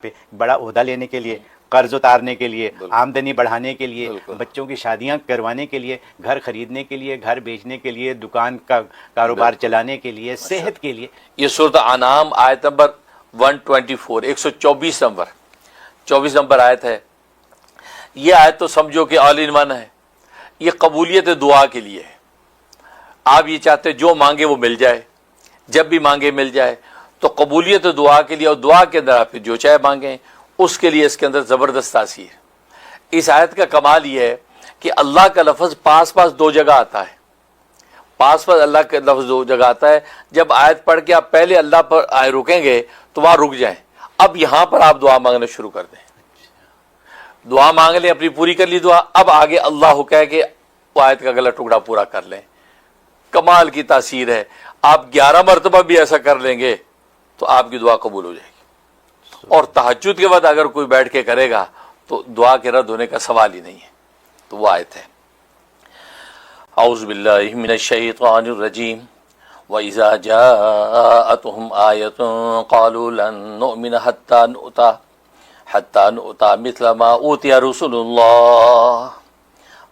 پہ بڑا عہدہ لینے کے لیے، قرض اتارنے کے لیے، آمدنی بڑھانے کے لیے، بچوں کی شادیاں کروانے کے لیے، گھر خریدنے کے لیے، گھر بیچنے کے لیے، دکان کا کاروبار چلانے کے لیے، صحت کے لیے۔ یہ سورۃ انعام آیت نمبر 124 124 نمبر آیت ہے۔ یہ آیت تو سمجھو کہ آل ان ون ہے، یہ قبولیت دعا کے لیے ہے۔ آپ یہ چاہتے جو مانگے وہ مل جائے، جب بھی مانگے مل جائے، تو قبولیت دعا کے لیے، اور دعا کے اندر آپ جو چاہے مانگیں اس کے لیے اس کے اندر زبردست تاثیر۔ اس آیت کا کمال یہ ہے کہ اللہ کا لفظ پاس پاس دو جگہ آتا ہے، پاس پاس اللہ کا لفظ دو جگہ آتا ہے۔ جب آیت پڑھ کے آپ پہلے اللہ پر رکیں گے تو وہاں رک جائیں، اب یہاں پر آپ دعا مانگنا شروع کر دیں، دعا مانگ لیں، اپنی پوری کر لی دعا، اب آگے اللہ کہہ کے وہ آیت کا اگلا ٹکڑا پورا کر لیں۔ کمال کی تاثیر ہے۔ آپ 11 مرتبہ بھی ایسا کر لیں گے تو آپ کی دعا قبول ہو جائے گی، اور تہجد کے بعد اگر کوئی بیٹھ کے کرے گا تو دعا کے رد ہونے کا سوال ہی نہیں ہے۔ تو وہ آیت ہے، اعوذ باللہ من الشیطان الرجیم وَإِذَا جَاءَتْهُمْ آیَةٌ قَالُوا لَن نُؤْمِنَ حَتَّى نُؤْتَى مِثْلَ مَا أُوتِیَ رُسُلُ اللَّهِ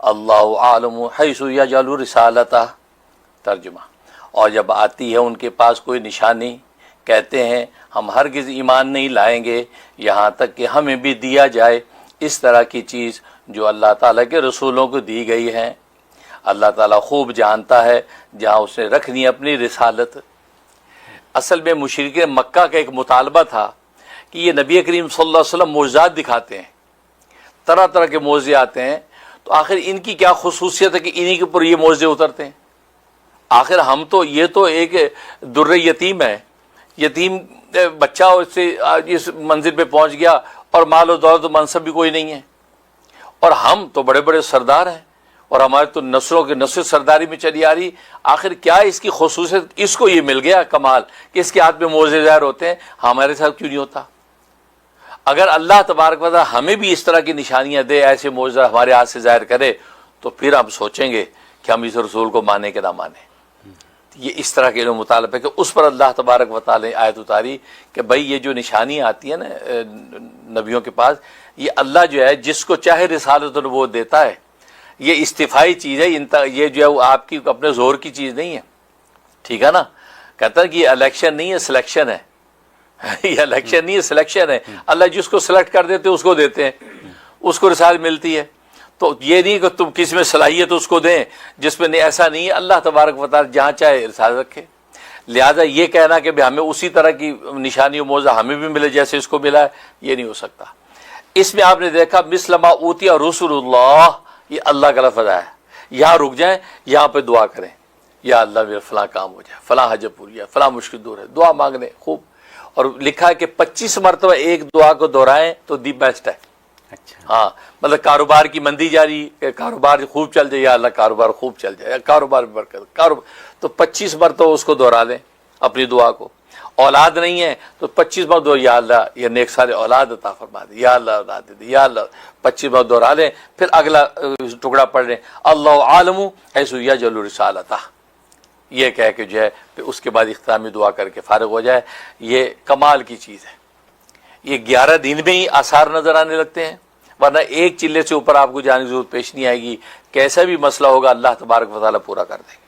اللَّهُ أَعْلَمُ حَيْثُ يَجْعَلُ رِسَالَتَهُ۔ ترجمہ، اور جب آتی ہے ان کے پاس کوئی نشانی، کہتے ہیں ہم ہرگز ایمان نہیں لائیں گے یہاں تک کہ ہمیں بھی دیا جائے اس طرح کی چیز جو اللہ تعالیٰ کے رسولوں کو دی گئی ہے۔ اللہ تعالیٰ خوب جانتا ہے جہاں اس نے رکھنی اپنی رسالت۔ اصل میں مشرکین مکہ کا ایک مطالبہ تھا کہ یہ نبی کریم صلی اللہ علیہ وسلم معجزات دکھاتے ہیں، طرح طرح کے معجزے آتے ہیں، تو آخر ان کی کیا خصوصیت ہے کہ انہی کے اوپر یہ معجزے اترتے ہیں؟ آخر ہم تو، یہ تو ایک در یتیم ہے، یتیم بچہ اس سے اس منزل پہ پہنچ گیا اور مال و دولت و منصب بھی کوئی نہیں ہے، اور ہم تو بڑے بڑے سردار ہیں اور ہمارے تو نسلوں کے نسل سرداری میں چلی آ رہی۔ آخر کیا اس کی خصوصیت، اس کو یہ مل گیا کمال کہ اس کے ہاتھ میں معجزے ظاہر ہوتے ہیں، ہمارے ساتھ کیوں نہیں ہوتا؟ اگر اللہ تبارک و تعالیٰ ہمیں بھی اس طرح کی نشانیاں دے، ایسے معجزہ ہمارے ہاتھ سے ظاہر کرے، تو پھر ہم سوچیں گے کہ ہم اس رسول کو مانیں کہ نہ مانیں۔ یہ اس طرح کے علم مطالب ہے کہ اس پر اللہ تبارک و تعالی آیت اتاری کہ بھائی یہ جو نشانی آتی ہے نا نبیوں کے پاس، یہ اللہ جو ہے جس کو چاہے رسالت وہ دیتا ہے، یہ استفائی چیز ہے، یہ جو ہے وہ آپ کی اپنے زور کی چیز نہیں ہے، ٹھیک ہے نا؟ کہتا ہے کہ یہ الیکشن نہیں ہے، سلیکشن ہے، یہ الیکشن نہیں ہے، سلیکشن ہے۔ اللہ جس کو سلیکٹ کر دیتے اس کو دیتے ہیں، اس کو رسالت ملتی ہے۔ تو یہ نہیں کہ تم کس میں صلاحیت اس کو دیں جس میں نہیں، ایسا نہیں ہے۔ اللہ تبارک و تعالی جہاں چاہے رسالت رکھے۔ لہذا یہ کہنا کہ ہمیں اسی طرح کی نشانی و معجزہ ہمیں بھی ملے جیسے اس کو ملا ہے، یہ نہیں ہو سکتا۔ اس میں آپ نے دیکھا مثل ما اوتی رسول اللہ، یہ اللہ کا لفظ ہے۔ یہاں رک جائیں، یہاں پہ دعا کریں، یا اللہ میرا فلاں کام ہو جائے، فلاں حاجت پوری ہے، فلاں مشکل دور ہے، دعا مانگ لیں خوب۔ اور لکھا ہے کہ 25 مرتبہ ایک دعا کو دہرائیں تو دی بیسٹ ہے۔ ہاں، مطلب کاروبار کی مندی جاری، کاروبار خوب چل جائے، یا اللہ کاروبار خوب چل جائے، کاروبار میں برکت، تو 25 مرتبہ اس کو دہرا لیں اپنی دعا کو۔ اولاد نہیں ہے تو 25 مرتبہ یا اللہ یہ نیک سارے اولاد عطا فرما دے، یا اللہ اولاد دے دے، یا اللہ 25 مرتبہ دہرا لیں۔ پھر اگلا ٹکڑا پڑھ لیں، اللہ عالم حیث یجعل رسالتہ، یہ کہہ کے جو ہے پھر اس کے بعد اختتامی دعا کر کے فارغ ہو جائے۔ یہ کمال کی چیز ہے۔ یہ 11 دن میں ہی آثار نظر آنے لگتے ہیں، ورنہ ایک چلے سے اوپر آپ کو جانے کی ضرورت پیش نہیں آئے گی۔ کیسا بھی مسئلہ ہوگا اللہ تبارک و تعالیٰ پورا کر دیں گے۔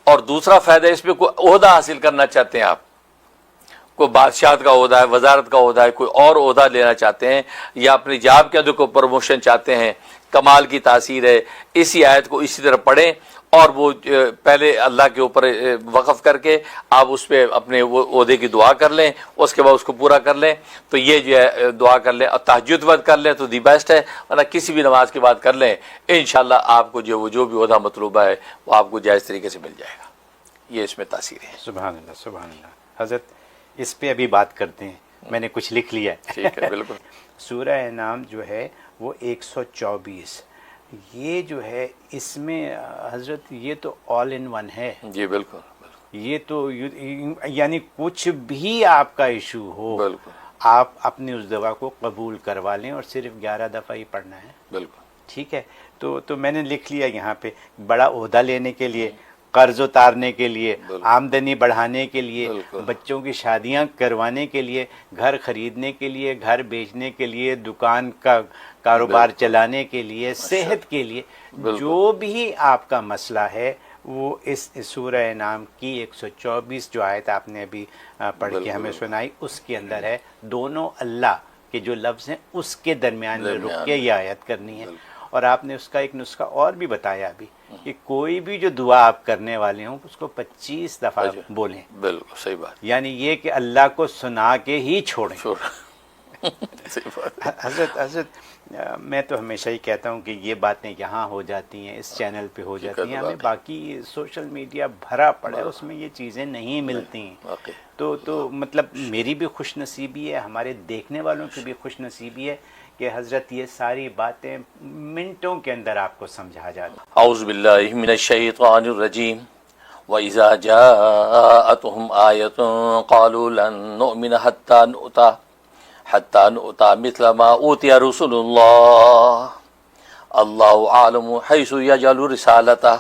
اور دوسرا فائدہ اس میں، کوئی عہدہ حاصل کرنا چاہتے ہیں آپ، کوئی بادشاہت کا عہدہ ہے، وزارت کا عہدہ ہے، کوئی اور عہدہ لینا چاہتے ہیں، یا اپنی جاب کے اندر کوئی پروموشن چاہتے ہیں، کمال کی تاثیر ہے۔ اسی آیت کو اسی طرح پڑھیں اور وہ پہلے اللہ کے اوپر وقف کر کے آپ اس پہ اپنے وہ عہدے کی دعا کر لیں، اس کے بعد اس کو پورا کر لیں، تو یہ جو ہے دعا کر لیں اور تہجد وقت کر لیں تو دی بیسٹ ہے، ورنہ کسی بھی نماز کے بعد کر لیں، انشاءاللہ آپ کو جو بھی عہدہ مطلوبہ ہے وہ آپ کو جائز طریقے سے مل جائے گا۔ یہ اس میں تاثیر ہے۔ سبحان اللہ، سبحان اللہ۔ حضرت اس پہ ابھی بات کرتے ہیں، میں نے کچھ لکھ لیا ہے۔ ٹھیک ہے، بالکل۔ سورہ انعام جو ہے وہ 124، یہ جو ہے اس میں حضرت یہ تو آل ان ون ہے۔ جی بالکل، یہ تو یعنی کچھ بھی آپ کا ایشو ہو، بالکل آپ اپنی اس دعا کو قبول کروا لیں، اور صرف 11 دفعہ ہی پڑھنا ہے، بالکل۔ ٹھیک ہے؟ تو میں نے لکھ لیا یہاں پہ، بڑا عہدہ لینے کے لیے، قرض اتارنے کے لیے، بالکل۔ آمدنی بڑھانے کے لیے، بالکل۔ بچوں کی شادیاں کروانے کے لیے، گھر خریدنے کے لیے، گھر بیچنے کے لیے، دکان کا کاروبار بالکل۔ چلانے کے لیے، صحت کے لیے، بالکل۔ جو بھی آپ کا مسئلہ ہے وہ اس سورہ انعام کی 124 جو آیت آپ نے ابھی پڑھ کے بالکل، ہمیں بالکل۔ سنائی، اس کے اندر ہے۔ دونوں اللہ کے جو لفظ ہیں اس کے درمیان میں رک کے یہ آیت کرنی ہے۔ اور آپ نے اس کا ایک نسخہ اور بھی بتایا ابھی کہ کوئی بھی جو دعا آپ کرنے والے ہوں اس کو 25 دفعہ بولیں، بالکل صحیح بات، یعنی یہ کہ اللہ کو سنا کے ہی چھوڑیں۔ صحیح بات۔ حضرت میں تو ہمیشہ ہی کہتا ہوں کہ یہ باتیں یہاں ہو جاتی ہیں، اس چینل پہ ہو جاتی ہیں، ہمیں باقی سوشل میڈیا بھرا پڑا ہے، اس میں یہ چیزیں نہیں ملتی ہیں۔ واقعی تو مطلب میری بھی خوش نصیبی ہے، ہمارے دیکھنے والوں کی بھی خوش نصیبی ہے کہ حضرت یہ ساری باتیں منٹوں کے اندر آپ کو سمجھا جاتی ہیں۔ اعوذ باللہ من الشیطان الرجیم وَإِذَا جَاءَتْهُمْ آیَةٌ قَالُوا لَن نُؤْمِنَ حَتَّى نُؤْتَى مِثْلَ مَا أُوتِیَ رُسُلُ اللَّهِ اللَّهُ أَعْلَمُ حَيْثُ يَجْعَلُ رِسَالَتَهُ